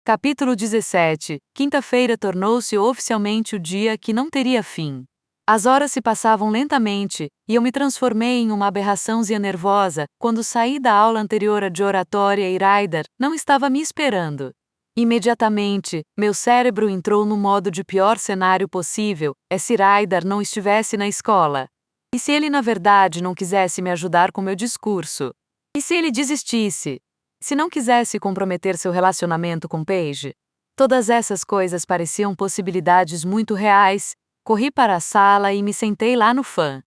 Capítulo 17. Quinta-feira tornou-se oficialmente o dia que não teria fim. As horas se passavam lentamente, e eu me transformei em uma aberraçãozinha nervosa quando saí da aula anterior de oratória e Ryder não estava me esperando. Imediatamente, meu cérebro entrou no modo de pior cenário possível, se Ryder não estivesse na escola. E se ele na verdade não quisesse me ajudar com meu discurso? E se ele desistisse? Se não quisesse comprometer seu relacionamento com Paige? Todas essas coisas pareciam possibilidades muito reais. Corri para a sala e me sentei lá no fã.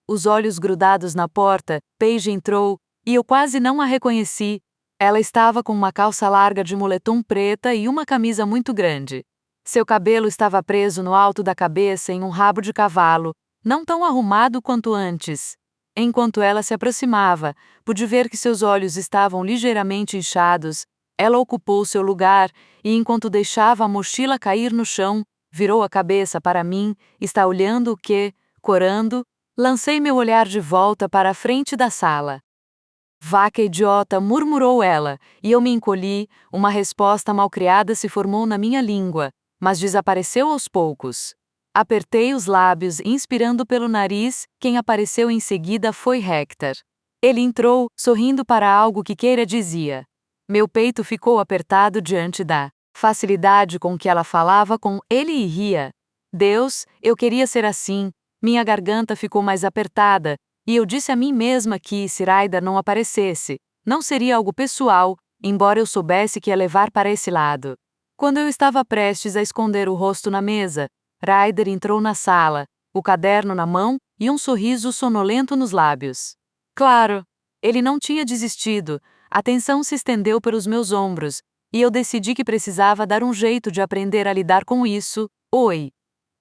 Os olhos grudados na porta, Paige entrou, e eu quase não a reconheci. Ela estava com uma calça larga de moletom preta e uma camisa muito grande. Seu cabelo estava preso no alto da cabeça em um rabo de cavalo, não tão arrumado quanto antes. Enquanto ela se aproximava, pude ver que seus olhos estavam ligeiramente inchados. Ela ocupou seu lugar e, enquanto deixava a mochila cair no chão, virou a cabeça para mim, está olhando o que, corando, lancei meu olhar de volta para a frente da sala. Vaca idiota, murmurou ela, e eu me encolhi, uma resposta malcriada se formou na minha língua, mas desapareceu aos poucos. Apertei os lábios, inspirando pelo nariz. Quem apareceu em seguida foi Hector. Ele entrou, sorrindo para algo que Keira dizia. Meu peito ficou apertado diante da facilidade com que ela falava com ele e ria. Deus, eu queria ser assim. Minha garganta ficou mais apertada, e eu disse a mim mesma que, se Ryder não aparecesse, não seria algo pessoal, embora eu soubesse que ia levar para esse lado. Quando eu estava prestes a esconder o rosto na mesa, Ryder entrou na sala, o caderno na mão e um sorriso sonolento nos lábios. Claro, ele não tinha desistido, a tensão se estendeu pelos meus ombros, e eu decidi que precisava dar um jeito de aprender a lidar com isso. Oi.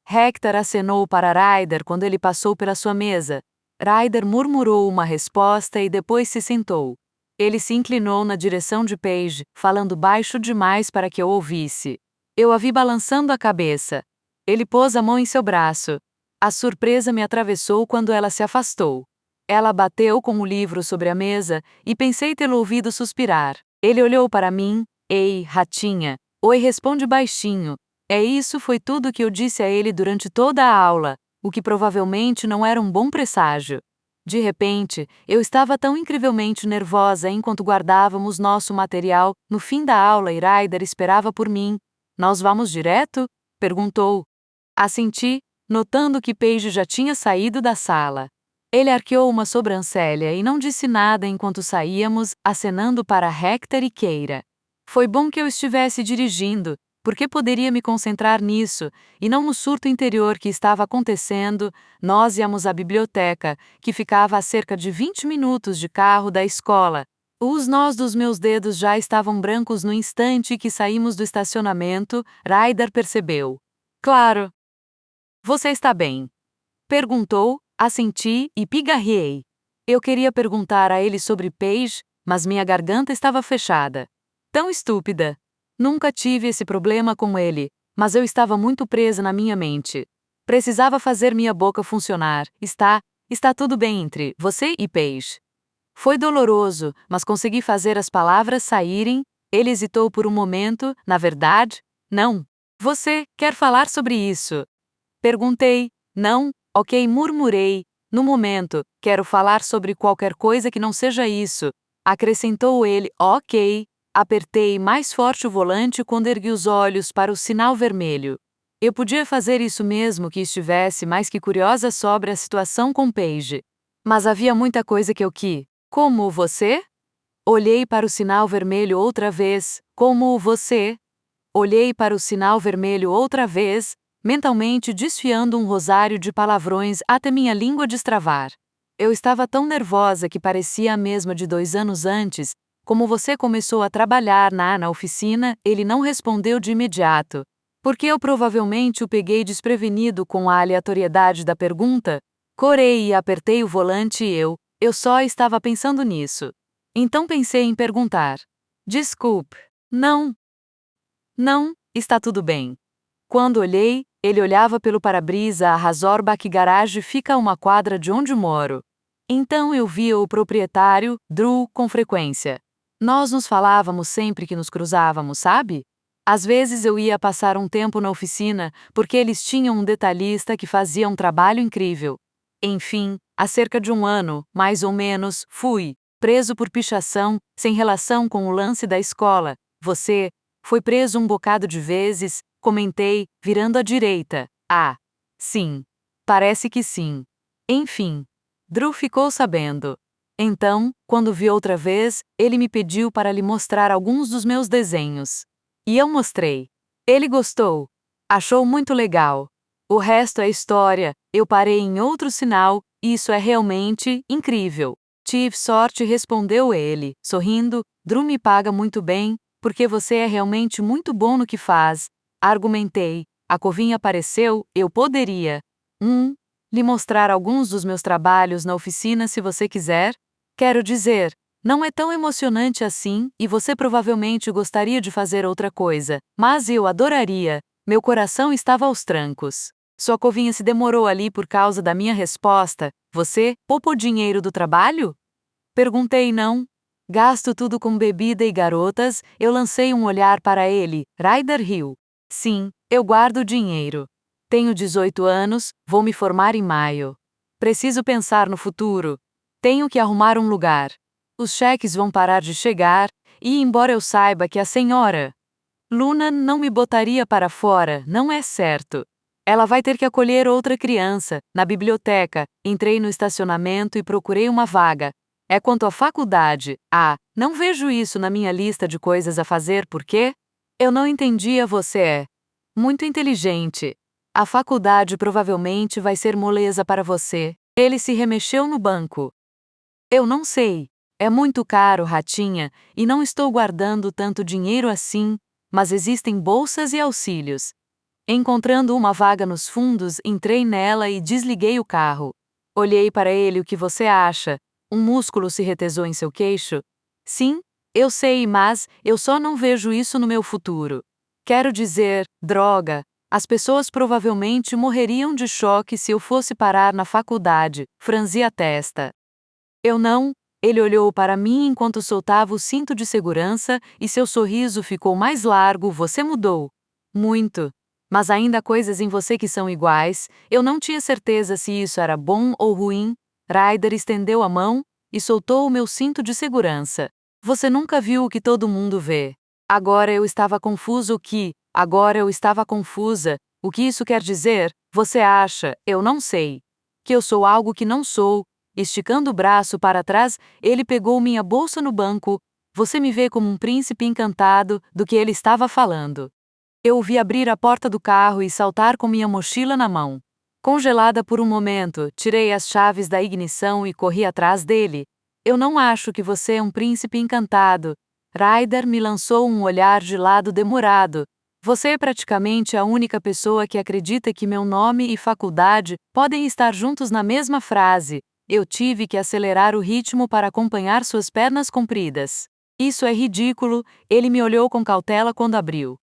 Hector acenou para Ryder quando ele passou pela sua mesa. Ryder murmurou uma resposta e depois se sentou. Ele se inclinou na direção de Paige, falando baixo demais para que eu ouvisse. Eu a vi balançando a cabeça. Ele pôs a mão em seu braço. A surpresa me atravessou quando ela se afastou. Ela bateu com o livro sobre a mesa e pensei tê-lo ouvido suspirar. Ele olhou para mim. Ei, ratinha. Oi, responde baixinho. Isso foi tudo que eu disse a ele durante toda a aula, o que provavelmente não era um bom presságio. De repente, eu estava tão incrivelmente nervosa enquanto guardávamos nosso material. No fim da aula, Ryder esperava por mim. Nós vamos direto? Perguntou. Assenti, notando que Paige já tinha saído da sala. Ele arqueou uma sobrancelha e não disse nada enquanto saíamos, acenando para Hector e Keira. Foi bom que eu estivesse dirigindo, porque poderia me concentrar nisso, e não no surto interior que estava acontecendo. Nós íamos à biblioteca, que ficava a cerca de 20 minutos de carro da escola. Os nós dos meus dedos já estavam brancos no instante que saímos do estacionamento. Ryder percebeu. Claro. Você está bem? Perguntou, assenti e pigarreei. Eu queria perguntar a ele sobre Paige, mas minha garganta estava fechada. Tão estúpida. Nunca tive esse problema com ele, mas eu estava muito presa na minha mente. Precisava fazer minha boca funcionar. Está tudo bem entre você e Paige. Foi doloroso, mas consegui fazer as palavras saírem. Ele hesitou por um momento. Na verdade, não. Você quer falar sobre isso? Perguntei. Não, ok, murmurei. No momento, quero falar sobre qualquer coisa que não seja isso. Acrescentou ele. Ok. Apertei mais forte o volante quando ergui os olhos para o sinal vermelho. Eu podia fazer isso mesmo que estivesse mais que curiosa sobre a situação com Paige. Mas havia muita coisa que eu quis. Como você? Olhei para o sinal vermelho outra vez. Como você? Olhei para o sinal vermelho outra vez, mentalmente desfiando um rosário de palavrões até minha língua destravar. Eu estava tão nervosa que parecia a mesma de 2 anos antes. Como você começou a trabalhar na oficina, ele não respondeu de imediato. Porque eu provavelmente o peguei desprevenido com a aleatoriedade da pergunta? Corei e apertei o volante e eu só estava pensando nisso. Então pensei em perguntar. Desculpe. Não. Não, está tudo bem. Quando olhei, ele olhava pelo para-brisa. A Razorbach Garage fica a uma quadra de onde moro. Então eu via o proprietário, Drew, com frequência. Nós nos falávamos sempre que nos cruzávamos, sabe? Às vezes eu ia passar um tempo na oficina, porque eles tinham um detalhista que fazia um trabalho incrível. Enfim, há cerca de um ano, mais ou menos, fui preso por pichação, sem relação com o lance da escola. Você foi preso um bocado de vezes, comentei, virando à direita. Ah, sim. Parece que sim. Enfim, Drew ficou sabendo. Então, quando vi outra vez, ele me pediu para lhe mostrar alguns dos meus desenhos. E eu mostrei. Ele gostou. Achou muito legal. O resto é história, eu parei em outro sinal, e isso é realmente incrível. Tive sorte, respondeu ele, sorrindo. Drew me paga muito bem, porque você é realmente muito bom no que faz. Argumentei. A covinha apareceu, eu poderia. Lhe mostrar alguns dos meus trabalhos na oficina se você quiser. Quero dizer, não é tão emocionante assim, e você provavelmente gostaria de fazer outra coisa, mas eu adoraria. Meu coração estava aos trancos. Sua covinha se demorou ali por causa da minha resposta. Você poupou dinheiro do trabalho? Perguntei não. Gasto tudo com bebida e garotas, eu lancei um olhar para ele. Ryder riu. Sim, eu guardo dinheiro. Tenho 18 anos, vou me formar em maio. Preciso pensar no futuro. Tenho que arrumar um lugar. Os cheques vão parar de chegar, e embora eu saiba que a senhora Luna não me botaria para fora, não é certo. Ela vai ter que acolher outra criança. Na biblioteca, entrei no estacionamento e procurei uma vaga. É quanto à faculdade. Não vejo isso na minha lista de coisas a fazer porque eu não entendia. Você é muito inteligente. A faculdade provavelmente vai ser moleza para você. Ele se remexeu no banco. Eu não sei. É muito caro, ratinha, e não estou guardando tanto dinheiro assim, mas existem bolsas e auxílios. Encontrando uma vaga nos fundos, entrei nela e desliguei o carro. Olhei para ele. O que você acha? Um músculo se retesou em seu queixo. Sim, eu sei, mas eu só não vejo isso no meu futuro. Quero dizer, droga, as pessoas provavelmente morreriam de choque se eu fosse parar na faculdade. Franzi a testa. Eu não. Ele olhou para mim enquanto soltava o cinto de segurança e seu sorriso ficou mais largo. Você mudou. Muito. Mas ainda há coisas em você que são iguais. Eu não tinha certeza se isso era bom ou ruim. Ryder estendeu a mão e soltou o meu cinto de segurança. Você nunca viu o que todo mundo vê. Agora eu estava confuso. Agora eu estava confusa. O que isso quer dizer? Você acha, eu não sei, que eu sou algo que não sou? Esticando o braço para trás, ele pegou minha bolsa no banco. Você me vê como um príncipe encantado. Do que ele estava falando? Eu o vi abrir a porta do carro e saltar com minha mochila na mão. Congelada por um momento, tirei as chaves da ignição e corri atrás dele. Eu não acho que você é um príncipe encantado. Ryder me lançou um olhar de lado demorado. Você é praticamente a única pessoa que acredita que meu nome e faculdade podem estar juntos na mesma frase. Eu tive que acelerar o ritmo para acompanhar suas pernas compridas. Isso é ridículo. Ele me olhou com cautela quando abriu.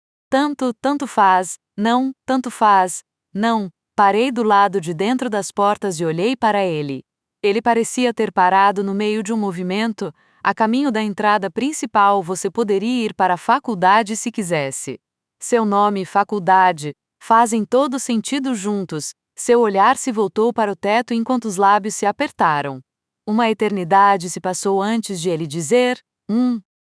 Tanto faz, não, tanto faz, não. Parei do lado de dentro das portas e olhei para ele. Ele parecia ter parado no meio de um movimento. A caminho da entrada principal, você poderia ir para a faculdade se quisesse. Seu nome e faculdade fazem todo sentido juntos. Seu olhar se voltou para o teto enquanto os lábios se apertaram. Uma eternidade se passou antes de ele dizer: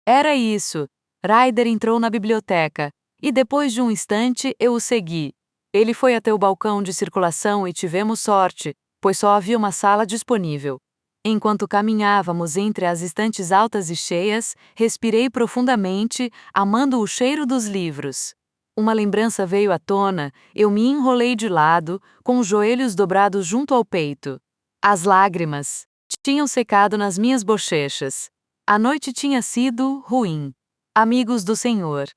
Era isso. Ryder entrou na biblioteca. E depois de um instante eu o segui. Ele foi até o balcão de circulação e tivemos sorte, pois só havia uma sala disponível. Enquanto caminhávamos entre as estantes altas e cheias, respirei profundamente, amando o cheiro dos livros. Uma lembrança veio à tona. Eu me enrolei de lado, com os joelhos dobrados junto ao peito. As lágrimas tinham secado nas minhas bochechas. A noite tinha sido ruim. Amigos do Senhor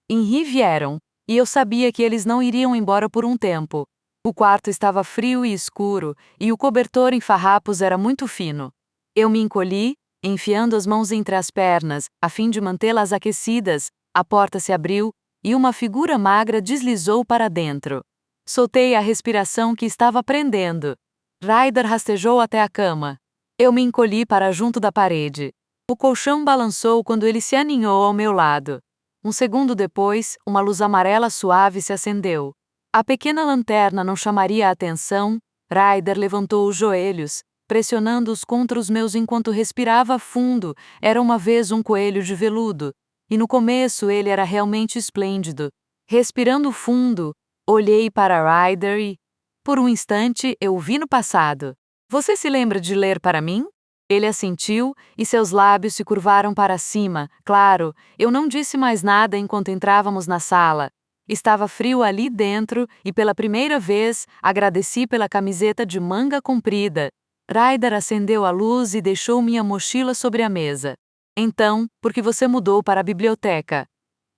Henry vieram, e eu sabia que eles não iriam embora por um tempo. O quarto estava frio e escuro, e o cobertor em farrapos era muito fino. Eu me encolhi, enfiando as mãos entre as pernas, a fim de mantê-las aquecidas. A porta se abriu, e uma figura magra deslizou para dentro. Soltei a respiração que estava prendendo. Ryder rastejou até a cama. Eu me encolhi para junto da parede. O colchão balançou quando ele se aninhou ao meu lado. Um segundo depois, uma luz amarela suave se acendeu. A pequena lanterna não chamaria a atenção. Ryder levantou os joelhos, pressionando-os contra os meus enquanto respirava fundo. Era uma vez um coelho de veludo. E no começo ele era realmente esplêndido. Respirando fundo, olhei para Ryder e, por um instante, eu o vi no passado. Você se lembra de ler para mim? Ele assentiu, e seus lábios se curvaram para cima. Claro, eu não disse mais nada enquanto entrávamos na sala. Estava frio ali dentro, e pela primeira vez, agradeci pela camiseta de manga comprida. Ryder acendeu a luz e deixou minha mochila sobre a mesa. Então, por que você mudou para a biblioteca?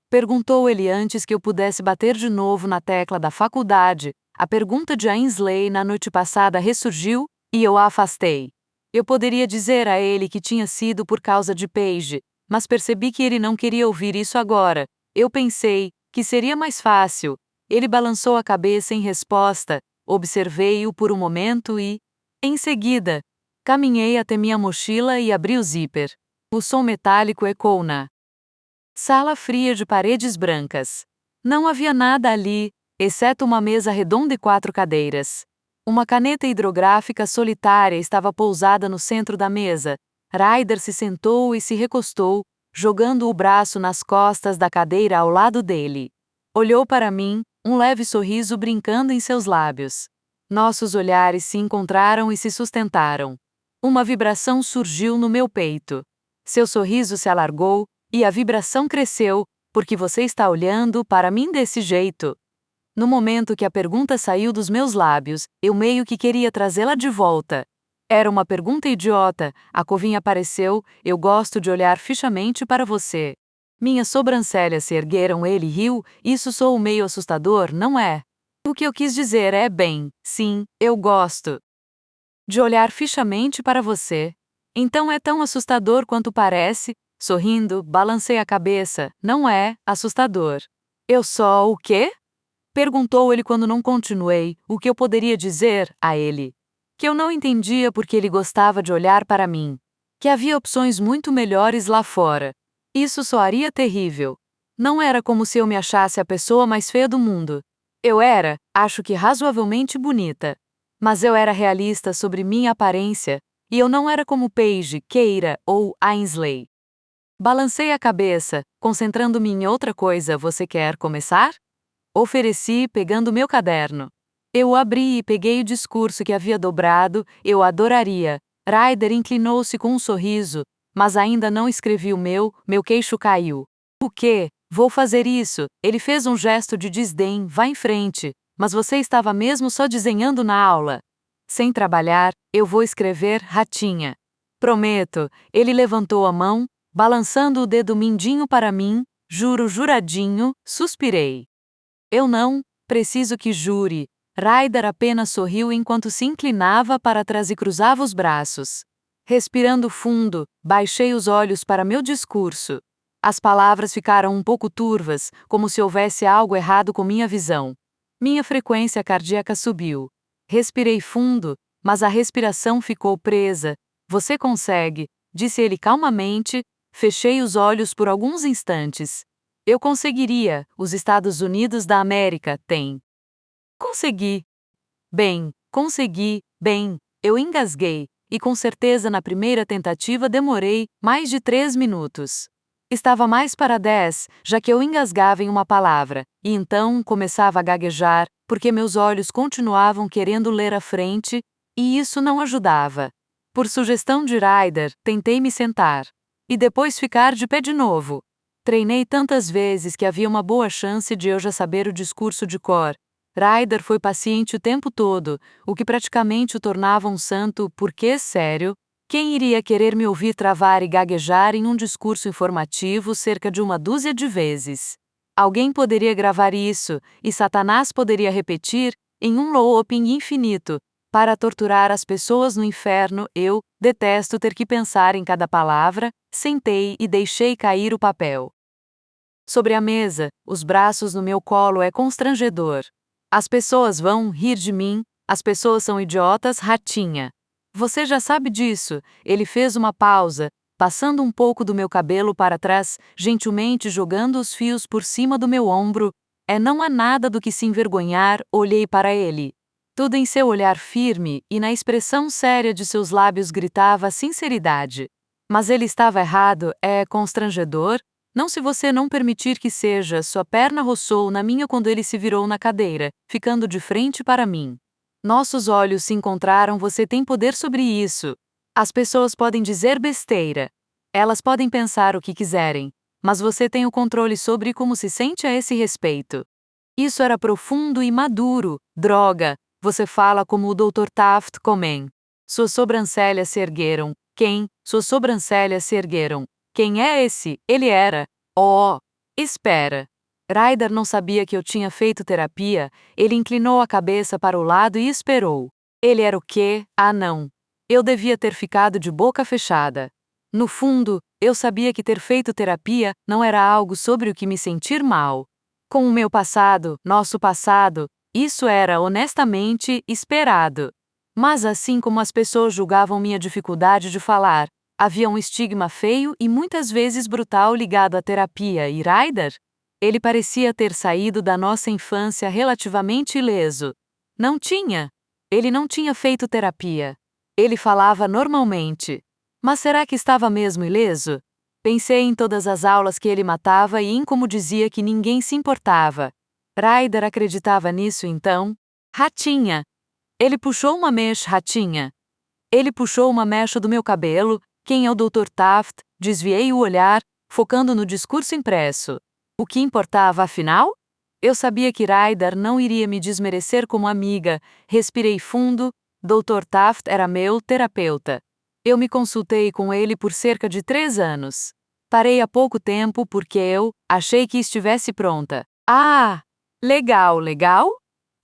Perguntou ele antes que eu pudesse bater de novo na tecla da faculdade. A pergunta de Ainsley na noite passada ressurgiu, e eu a afastei. Eu poderia dizer a ele que tinha sido por causa de Paige, mas percebi que ele não queria ouvir isso agora. Eu pensei que seria mais fácil. Ele balançou a cabeça em resposta, observei-o por um momento e, em seguida, caminhei até minha mochila e abri o zíper. O som metálico ecoou na sala fria de paredes brancas. Não havia nada ali, exceto uma mesa redonda e 4 cadeiras. Uma caneta hidrográfica solitária estava pousada no centro da mesa. Ryder se sentou e se recostou, jogando o braço nas costas da cadeira ao lado dele. Olhou para mim, um leve sorriso brincando em seus lábios. Nossos olhares se encontraram e se sustentaram. Uma vibração surgiu no meu peito. Seu sorriso se alargou, e a vibração cresceu, porque você está olhando para mim desse jeito. No momento que a pergunta saiu dos meus lábios, eu meio que queria trazê-la de volta. Era uma pergunta idiota, a covinha apareceu, eu gosto de olhar fixamente para você. Minhas sobrancelhas se ergueram, ele riu, isso soou meio assustador, não é? O que eu quis dizer é bem, sim, eu gosto de olhar fixamente para você. Então é tão assustador quanto parece? Sorrindo, balancei a cabeça, não é assustador. Eu só o quê? Perguntou ele quando não continuei, o que eu poderia dizer a ele. Que eu não entendia porque ele gostava de olhar para mim. Que havia opções muito melhores lá fora. Isso soaria terrível. Não era como se eu me achasse a pessoa mais feia do mundo. Eu era, acho que razoavelmente bonita. Mas eu era realista sobre minha aparência, e eu não era como Paige, Keira ou Ainsley. Balancei a cabeça, concentrando-me em outra coisa. Você quer começar? Ofereci, pegando meu caderno. Eu o abri e peguei o discurso que havia dobrado, eu adoraria. Ryder inclinou-se com um sorriso, mas ainda não escrevi o meu queixo caiu. O quê? Vou fazer isso. Ele fez um gesto de desdém, vá em frente. Mas você estava mesmo só desenhando na aula. Sem trabalhar, eu vou escrever, ratinha. Prometo. Ele levantou a mão, balançando o dedo mindinho para mim, juro juradinho, suspirei. Eu não preciso que jure. Ryder apenas sorriu enquanto se inclinava para trás e cruzava os braços. Respirando fundo, baixei os olhos para meu discurso. As palavras ficaram um pouco turvas, como se houvesse algo errado com minha visão. Minha frequência cardíaca subiu. Respirei fundo, mas a respiração ficou presa. Você consegue, disse ele calmamente. Fechei os olhos por alguns instantes. Eu conseguiria, os Estados Unidos da América têm. Consegui. Bem, eu engasguei, e com certeza na primeira tentativa demorei mais de 3 minutos. Estava mais para 10, já que eu engasgava em uma palavra, e então começava a gaguejar, porque meus olhos continuavam querendo ler à frente, e isso não ajudava. Por sugestão de Ryder, tentei me sentar. E depois ficar de pé de novo. Treinei tantas vezes que havia uma boa chance de eu já saber o discurso de cor. Ryder foi paciente o tempo todo, o que praticamente o tornava um santo, porque, sério, quem iria querer me ouvir travar e gaguejar em um discurso informativo cerca de uma dúzia de vezes? Alguém poderia gravar isso, e Satanás poderia repetir, em um looping infinito, para torturar as pessoas no inferno. Eu detesto ter que pensar em cada palavra. Sentei e deixei cair o papel. Sobre a mesa, os braços no meu colo é constrangedor. As pessoas vão rir de mim, as pessoas são idiotas, ratinha. Você já sabe disso. Ele fez uma pausa, passando um pouco do meu cabelo para trás, gentilmente jogando os fios por cima do meu ombro. Não há nada do que se envergonhar, olhei para ele. Tudo em seu olhar firme e na expressão séria de seus lábios gritava sinceridade. Mas ele estava errado, é constrangedor? Não, se você não permitir que seja. Sua perna roçou na minha quando ele se virou na cadeira, ficando de frente para mim. Nossos olhos se encontraram. Você tem poder sobre isso. As pessoas podem dizer besteira. Elas podem pensar o que quiserem. Mas você tem o controle sobre como se sente a esse respeito. Isso era profundo e maduro. Droga, você fala como o Dr. Taft Comen. Suas sobrancelhas se ergueram. Quem? Suas sobrancelhas se ergueram. Quem é esse? Ele era. Oh! Espera. Ryder não sabia que eu tinha feito terapia. Ele inclinou a cabeça para o lado e esperou. Ele era o quê? Ah, não. Eu devia ter ficado de boca fechada. No fundo, eu sabia que ter feito terapia não era algo sobre o que me sentir mal. Com o meu passado, nosso passado, isso era honestamente esperado. Mas assim como as pessoas julgavam minha dificuldade de falar, havia um estigma feio e muitas vezes brutal ligado à terapia. E Ryder? Ele parecia ter saído da nossa infância relativamente ileso. Não tinha. Ele não tinha feito terapia. Ele falava normalmente. Mas será que estava mesmo ileso? Pensei em todas as aulas que ele matava e em como dizia que ninguém se importava. Ryder acreditava nisso então? Ratinha! Ele puxou uma mecha, ratinha. Ele puxou uma mecha do meu cabelo. Quem é o Dr. Taft? Desviei o olhar, focando no discurso impresso. O que importava afinal? Eu sabia que Ryder não iria me desmerecer como amiga. Respirei fundo. Dr. Taft era meu terapeuta. Eu me consultei com ele por cerca de 3 anos. Parei há pouco tempo porque eu achei que estivesse pronta. Ah! Legal, legal?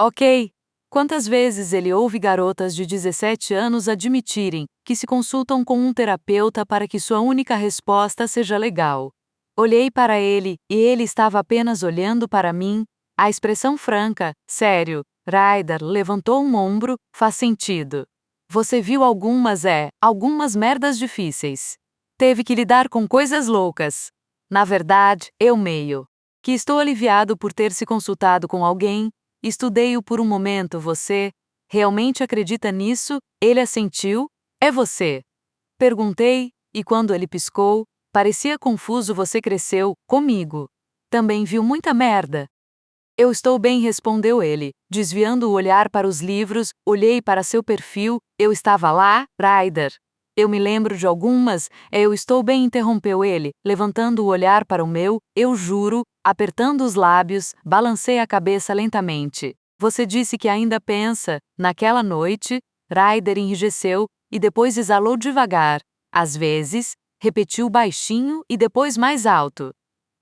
Ok. Quantas vezes ele ouve garotas de 17 anos admitirem que se consultam com um terapeuta para que sua única resposta seja legal? Olhei para ele e ele estava apenas olhando para mim. A expressão franca, sério. Ryder levantou um ombro. Faz sentido. Você viu algumas merdas difíceis. Teve que lidar com coisas loucas. Na verdade, eu meio que estou aliviado por ter se consultado com alguém. Estudei-o por um momento. Você realmente acredita nisso? Ele assentiu. É você? Perguntei, e quando ele piscou, parecia confuso. Você cresceu comigo. Também viu muita merda. Eu estou bem, respondeu ele, desviando o olhar para os livros. Olhei para seu perfil. Eu estava lá, Ryder. Eu me lembro de algumas. Eu estou bem, interrompeu ele, levantando o olhar para o meu. Eu juro, apertando os lábios, balancei a cabeça lentamente. Você disse que ainda pensa, naquela noite? Ryder enrijeceu, e depois exalou devagar. Às vezes, repetiu baixinho e depois mais alto.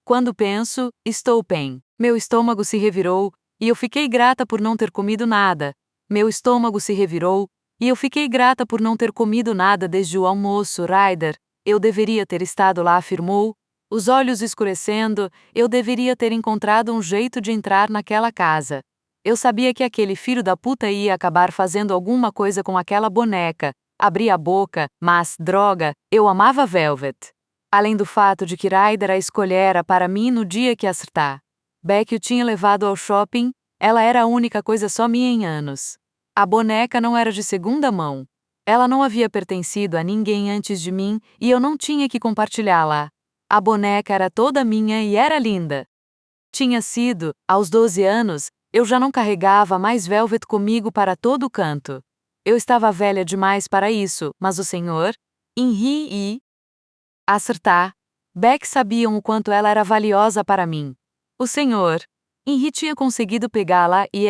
Quando penso, estou bem. Meu estômago se revirou, e eu fiquei grata por não ter comido nada. Meu estômago se revirou, e eu fiquei grata por não ter comido nada desde o almoço. Ryder, eu deveria ter estado lá, afirmou, os olhos escurecendo. Eu deveria ter encontrado um jeito de entrar naquela casa. Eu sabia que aquele filho da puta ia acabar fazendo alguma coisa com aquela boneca. Abri a boca, mas, droga, eu amava Velvet. Além do fato de que Ryder a escolhera para mim no dia que acertar. Beck o tinha levado ao shopping. Ela era a única coisa só minha em anos. A boneca não era de segunda mão. Ela não havia pertencido a ninguém antes de mim e eu não tinha que compartilhá-la. A boneca era toda minha e era linda. Tinha sido, aos 12 anos, eu já não carregava mais Velvet comigo para todo canto. Eu estava velha demais para isso, mas o senhor, Henry e acertar. Beck sabiam o quanto ela era valiosa para mim. O senhor, Henry tinha conseguido pegá-la e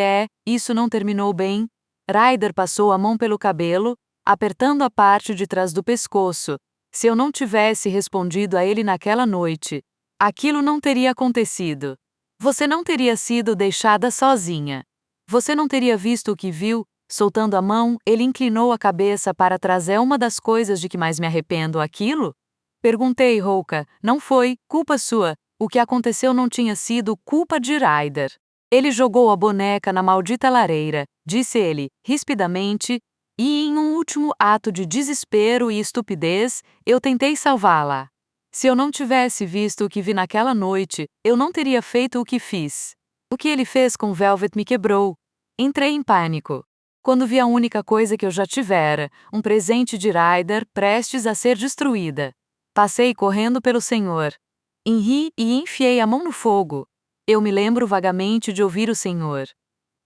isso não terminou bem. Ryder passou a mão pelo cabelo, apertando a parte de trás do pescoço. Se eu não tivesse respondido a ele naquela noite, aquilo não teria acontecido. Você não teria sido deixada sozinha. Você não teria visto o que viu. Soltando a mão, ele inclinou a cabeça para trás. É uma das coisas de que mais me arrependo. Aquilo? Perguntei rouca. Não foi culpa sua. O que aconteceu não tinha sido culpa de Ryder. Ele jogou a boneca na maldita lareira, disse ele, rispidamente, E em um último ato de desespero e estupidez, eu tentei salvá-la. Se eu não tivesse visto o que vi naquela noite, eu não teria feito o que fiz. O que ele fez com Velvet me quebrou. Entrei em pânico. Quando vi a única coisa que eu já tivera, um presente de Ryder prestes a ser destruída. Passei correndo pelo senhor. Ri e enfiei a mão no fogo. Eu me lembro vagamente de ouvir o senhor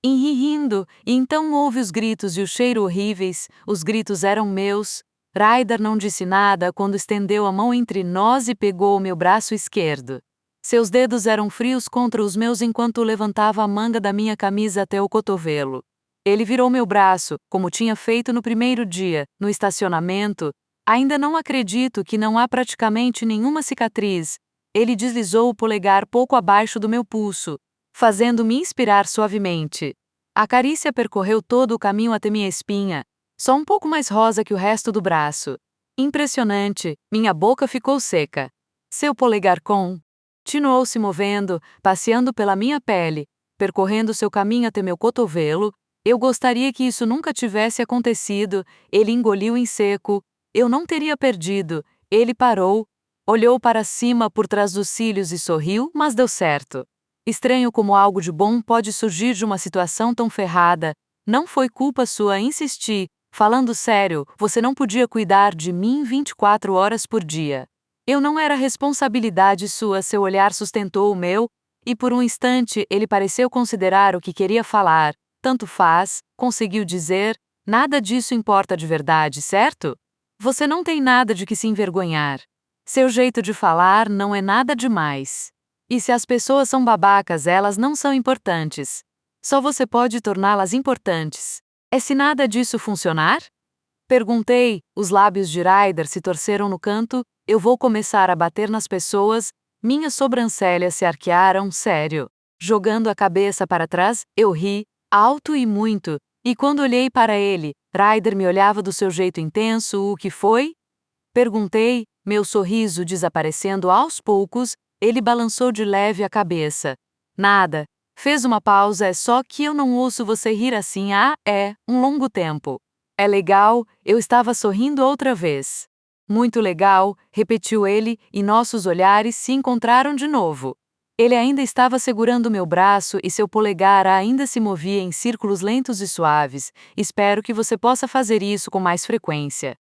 Henry rindo, e então houve os gritos e o cheiro horríveis, os gritos eram meus. Ryder não disse nada quando estendeu a mão entre nós e pegou o meu braço esquerdo. Seus dedos eram frios contra os meus enquanto levantava a manga da minha camisa até o cotovelo. Ele virou meu braço, como tinha feito no primeiro dia, no estacionamento. Ainda não acredito que não há praticamente nenhuma cicatriz. Ele deslizou o polegar pouco abaixo do meu pulso, fazendo-me inspirar suavemente. A carícia percorreu todo o caminho até minha espinha, só um pouco mais rosa que o resto do braço. Impressionante, minha boca ficou seca. Seu polegar continuou se movendo, passeando pela minha pele, percorrendo seu caminho até meu cotovelo. Eu gostaria que isso nunca tivesse acontecido. Ele engoliu em seco. Eu não teria perdido. Ele parou, olhou para cima por trás dos cílios e sorriu, mas deu certo. Estranho como algo de bom pode surgir de uma situação tão ferrada. Não foi culpa sua, insisti. Falando sério, você não podia cuidar de mim 24 horas por dia. Eu não era responsabilidade sua, seu olhar sustentou o meu, e por um instante ele pareceu considerar o que queria falar. Tanto faz, conseguiu dizer, nada disso importa de verdade, certo? Você não tem nada de que se envergonhar. Seu jeito de falar não é nada demais. E se as pessoas são babacas, elas não são importantes. Só você pode torná-las importantes. É se nada disso funcionar? Perguntei, os lábios de Ryder se torceram no canto. Eu vou começar a bater nas pessoas. Minhas sobrancelhas se arquearam, sério. Jogando a cabeça para trás, eu ri, alto e muito, e quando olhei para ele, Ryder me olhava do seu jeito intenso. O que foi? Perguntei, meu sorriso desaparecendo aos poucos. Ele balançou de leve a cabeça. Nada. Fez uma pausa. É só que eu não ouço você rir assim há, um longo tempo. É legal, eu estava sorrindo outra vez. Muito legal, repetiu ele, e nossos olhares se encontraram de novo. Ele ainda estava segurando meu braço e seu polegar ainda se movia em círculos lentos e suaves. Espero que você possa fazer isso com mais frequência.